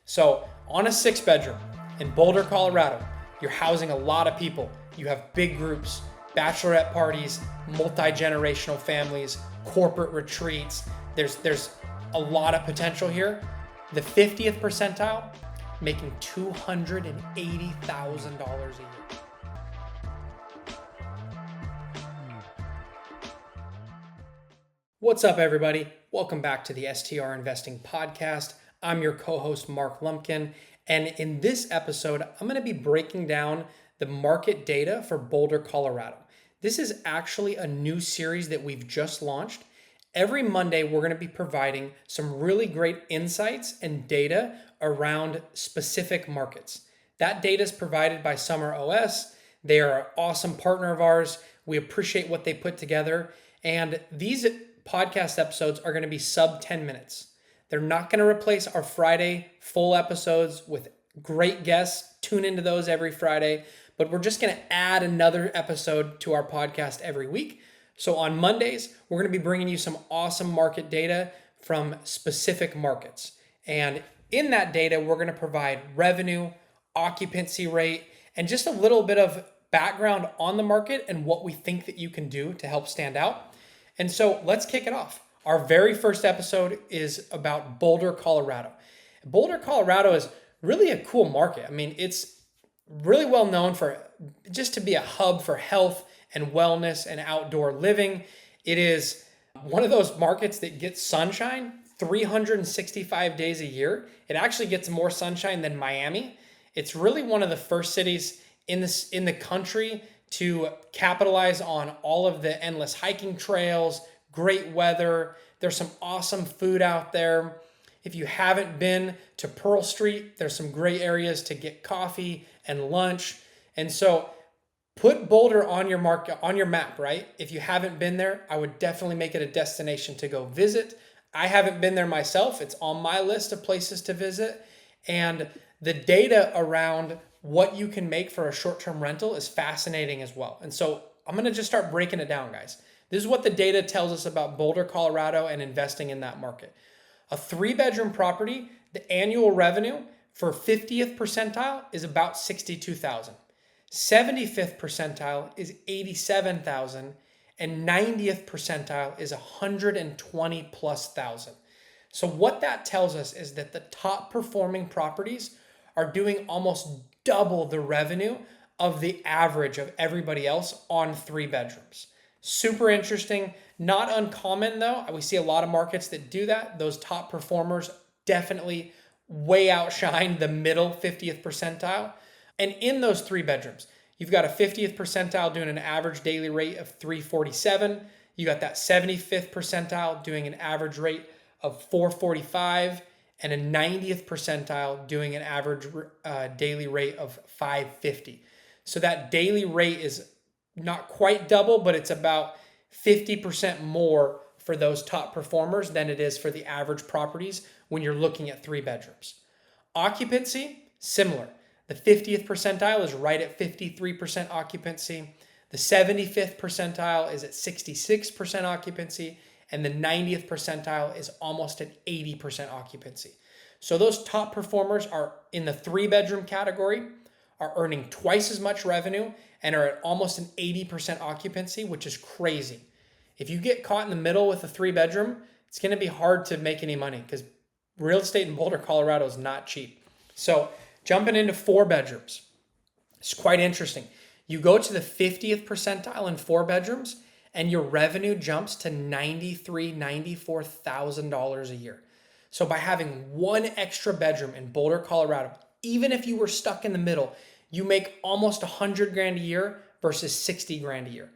So on a 6-bedroom in Boulder, Colorado, you're housing a lot of people. You have big groups, bachelorette parties, multi-generational families, corporate retreats. There's a lot of potential here. The 50th percentile, making $280,000 a year. What's up, everybody? Welcome back to the STR Investing Podcast. I'm your co-host, Mark Lumpkin, and in this episode, I'm going to be breaking down the market data for Boulder, Colorado. This is actually a new series that we've just launched. Every Monday, we're going to be providing some really great insights and data around specific markets. That data is provided by Summer OS. They are an awesome partner of ours. We appreciate what they put together, and these podcast episodes are going to be sub 10 minutes. They're not going to replace our Friday full episodes with great guests. Tune into those every Friday, but we're just going to add another episode to our podcast every week. So on Mondays, we're going to be bringing you some awesome market data from specific markets. And in that data, we're going to provide revenue, occupancy rate, and just a little bit of background on the market and what we think that you can do to help stand out. And so let's kick it off. Our very first episode is about Boulder, Colorado. Boulder, Colorado is really a cool market. I mean, it's really well known for just to be a hub for health and wellness and outdoor living. It is one of those markets that gets sunshine 365 days a year. It actually gets more sunshine than Miami. It's really one of the first cities in the country to capitalize on all of the endless hiking trails, great weather. There's some awesome food out there. If you haven't been to Pearl Street, there's some great areas to get coffee and lunch. And so put Boulder on your map, right? If you haven't been there, I would definitely make it a destination to go visit. I haven't been there myself. It's on my list of places to visit. And the data around what you can make for a short-term rental is fascinating as well. And so I'm going to just start breaking it down, guys. This is what the data tells us about Boulder, Colorado, and investing in that market. A 3-bedroom property, the annual revenue for 50th percentile is about $62,000. 75th percentile is $87,000, and 90th percentile is $120 plus thousand. So what that tells us is that the top performing properties are doing almost double the revenue of the average of everybody else on 3 bedrooms. Super interesting, not uncommon though. We see a lot of markets that do that. Those top performers definitely way outshine the middle 50th percentile. And in those 3 bedrooms, you've got a 50th percentile doing an average daily rate of $347. You got that 75th percentile doing an average rate of $445, and a 90th percentile doing an average daily rate of $550. So that daily rate is not quite double, but it's about 50% more for those top performers than it is for the average properties when you're looking at 3 bedrooms. Occupancy, similar. The 50th percentile is right at 53% occupancy. The 75th percentile is at 66% occupancy, and the 90th percentile is almost at 80% occupancy. So those top performers are in the 3-bedroom category, are earning twice as much revenue, and are at almost an 80% occupancy, which is crazy. If you get caught in the middle with a 3-bedroom, it's going to be hard to make any money because real estate in Boulder, Colorado is not cheap. So jumping into 4 bedrooms, it's quite interesting. You go to the 50th percentile in 4 bedrooms, and your revenue jumps to $93,000, $94,000 a year. So by having 1 extra bedroom in Boulder, Colorado, even if you were stuck in the middle, you make almost $100,000 a year versus $60,000 a year.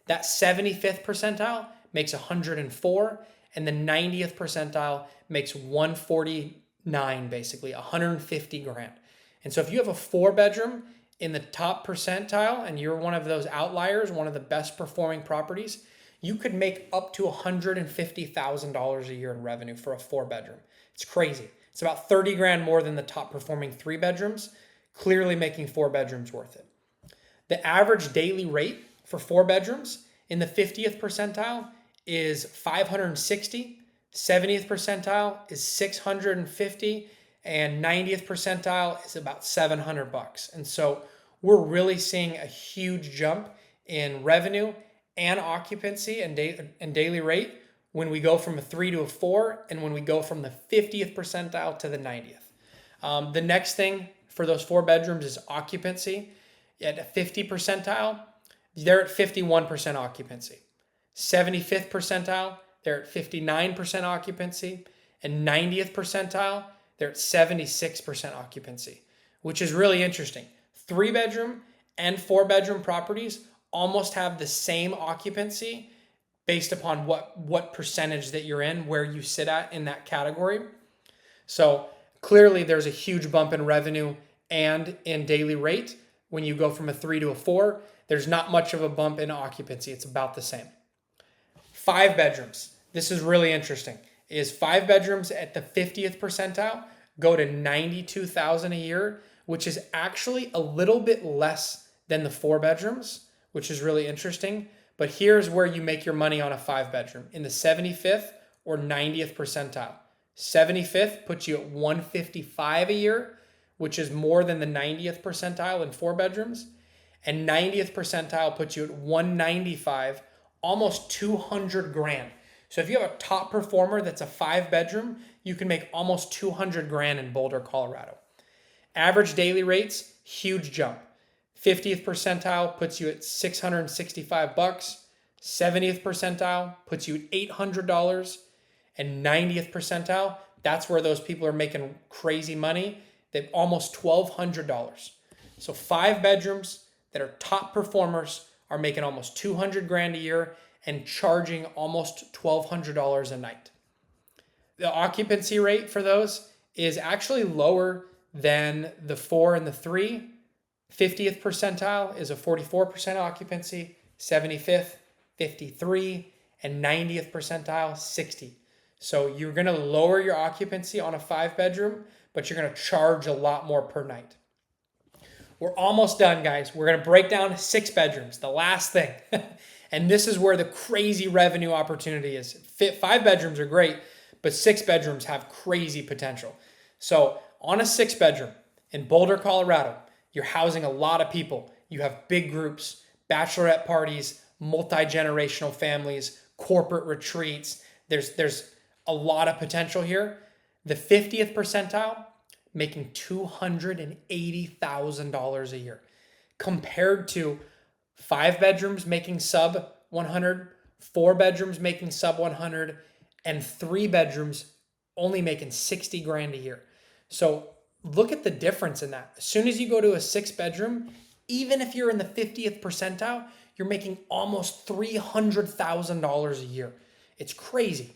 That 75th percentile makes $104,000, and the 90th percentile makes $149,000, basically $150,000. And so if you have a 4-bedroom in the top percentile and you're one of those outliers, one of the best performing properties, you could make up to $150,000 a year in revenue for a 4-bedroom. It's crazy. It's about $30,000 more than the top performing 3 bedrooms, clearly making 4 bedrooms worth it. The average daily rate for 4 bedrooms in the 50th percentile is $560, 70th percentile is $650, and 90th percentile is about $700. And so we're really seeing a huge jump in revenue and occupancy and daily rate when we go from a 3 to a 4, and when we go from the 50th percentile to the 90th. The next thing for those 4 bedrooms is occupancy. At a 50 percentile, they're at 51% occupancy. 75th percentile, they're at 59% occupancy. And 90th percentile, they're at 76% occupancy, which is really interesting. 3 bedroom and 4 bedroom properties almost have the same occupancy based upon what percentage that you're in, where you sit at in that category. So clearly there's a huge bump in revenue and in daily rate when you go from a 3 to a 4. There's not much of a bump in occupancy. It's about the same. 5 bedrooms. This is really interesting. Is 5 bedrooms at the 50th percentile go to $92,000 a year, which is actually a little bit less than the 4 bedrooms, which is really interesting. But here's where you make your money on a 5 bedroom, in the 75th or 90th percentile. 75th puts you at $155 a year, which is more than the 90th percentile in 4 bedrooms. And 90th percentile puts you at $195, almost $200,000. So if you have a top performer that's a 5 bedroom, you can make almost $200,000 in Boulder, Colorado. Average daily rates, huge jump. 50th percentile puts you at $665. 70th percentile puts you at $800. And 90th percentile, that's where those people are making crazy money. They've almost $1,200. So 5 bedrooms that are top performers are making almost $200,000 a year and charging almost $1,200 a night. The occupancy rate for those is actually lower than the 4 and the 3. 50th percentile is a 44% occupancy, 75th, 53, and 90th percentile, 60. So you're going to lower your occupancy on a 5 bedroom, but you're going to charge a lot more per night. We're almost done, guys. We're going to break down 6 bedrooms, the last thing. And this is where the crazy revenue opportunity is. 5 bedrooms are great, but 6 bedrooms have crazy potential. So on a 6 bedroom in Boulder, Colorado, you're housing a lot of people. You have big groups, bachelorette parties, multi-generational families, corporate retreats. There's a lot of potential here. The 50th percentile, making $280,000 a year, compared to 5 bedrooms making sub 100, 4 bedrooms making sub 100, and 3 bedrooms only making $60,000 a year. So look at the difference in that. As soon as you go to a 6 bedroom, even if you're in the 50th percentile, you're making almost $300,000 a year. It's crazy.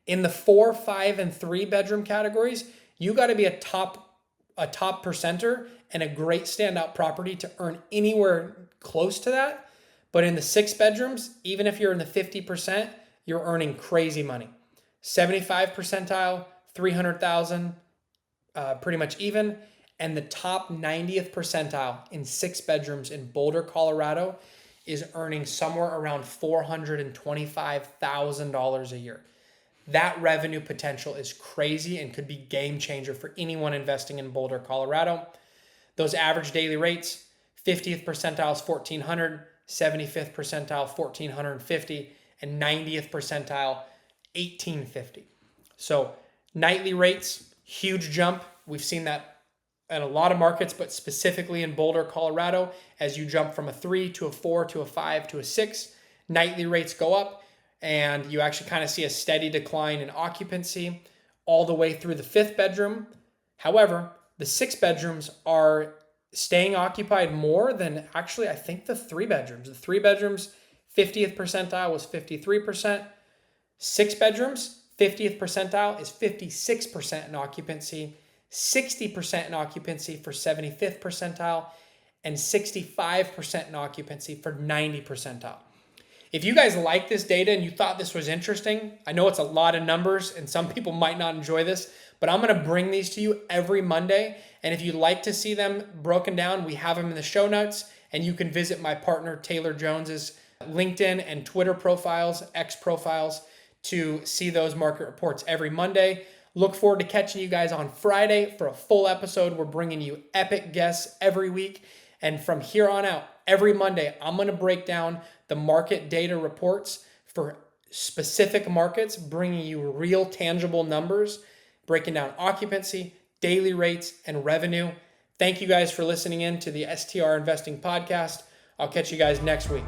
In the 4, 5, and 3 bedroom categories, you got to be a top percenter and a great standout property to earn anywhere close to that. But in the 6 bedrooms, even if you're in the 50%, you're earning crazy money. 75 percentile, 300,000, pretty much even. And the top 90th percentile in 6 bedrooms in Boulder, Colorado is earning somewhere around $425,000 a year. That revenue potential is crazy and could be game changer for anyone investing in Boulder, Colorado. Those average daily rates, 50th percentile is $1,400, 75th percentile $1,450, and 90th percentile $1,850. So nightly rates, huge jump. We've seen that in a lot of markets, but specifically in Boulder, Colorado, as you jump from a 3 to a 4 to a 5 to a 6, nightly rates go up. And you actually kind of see a steady decline in occupancy all the way through the 5th bedroom. However, the 6 bedrooms are staying occupied more than actually, I think, the 3 bedrooms. The 3 bedrooms, 50th percentile was 53%. 6 bedrooms, 50th percentile is 56% in occupancy, 60% in occupancy for 75th percentile, and 65% in occupancy for 90 percentile. If you guys like this data and you thought this was interesting, I know it's a lot of numbers and some people might not enjoy this, but I'm going to bring these to you every Monday. And if you'd like to see them broken down, we have them in the show notes, and you can visit my partner Taylor Jones's LinkedIn and Twitter profiles, X profiles, to see those market reports every Monday. Look forward to catching you guys on Friday for a full episode. We're bringing you epic guests every week. And from here on out, every Monday, I'm going to break down the market data reports for specific markets, bringing you real tangible numbers, breaking down occupancy, daily rates, and revenue. Thank you guys for listening in to the STR Investing Podcast. I'll catch you guys next week.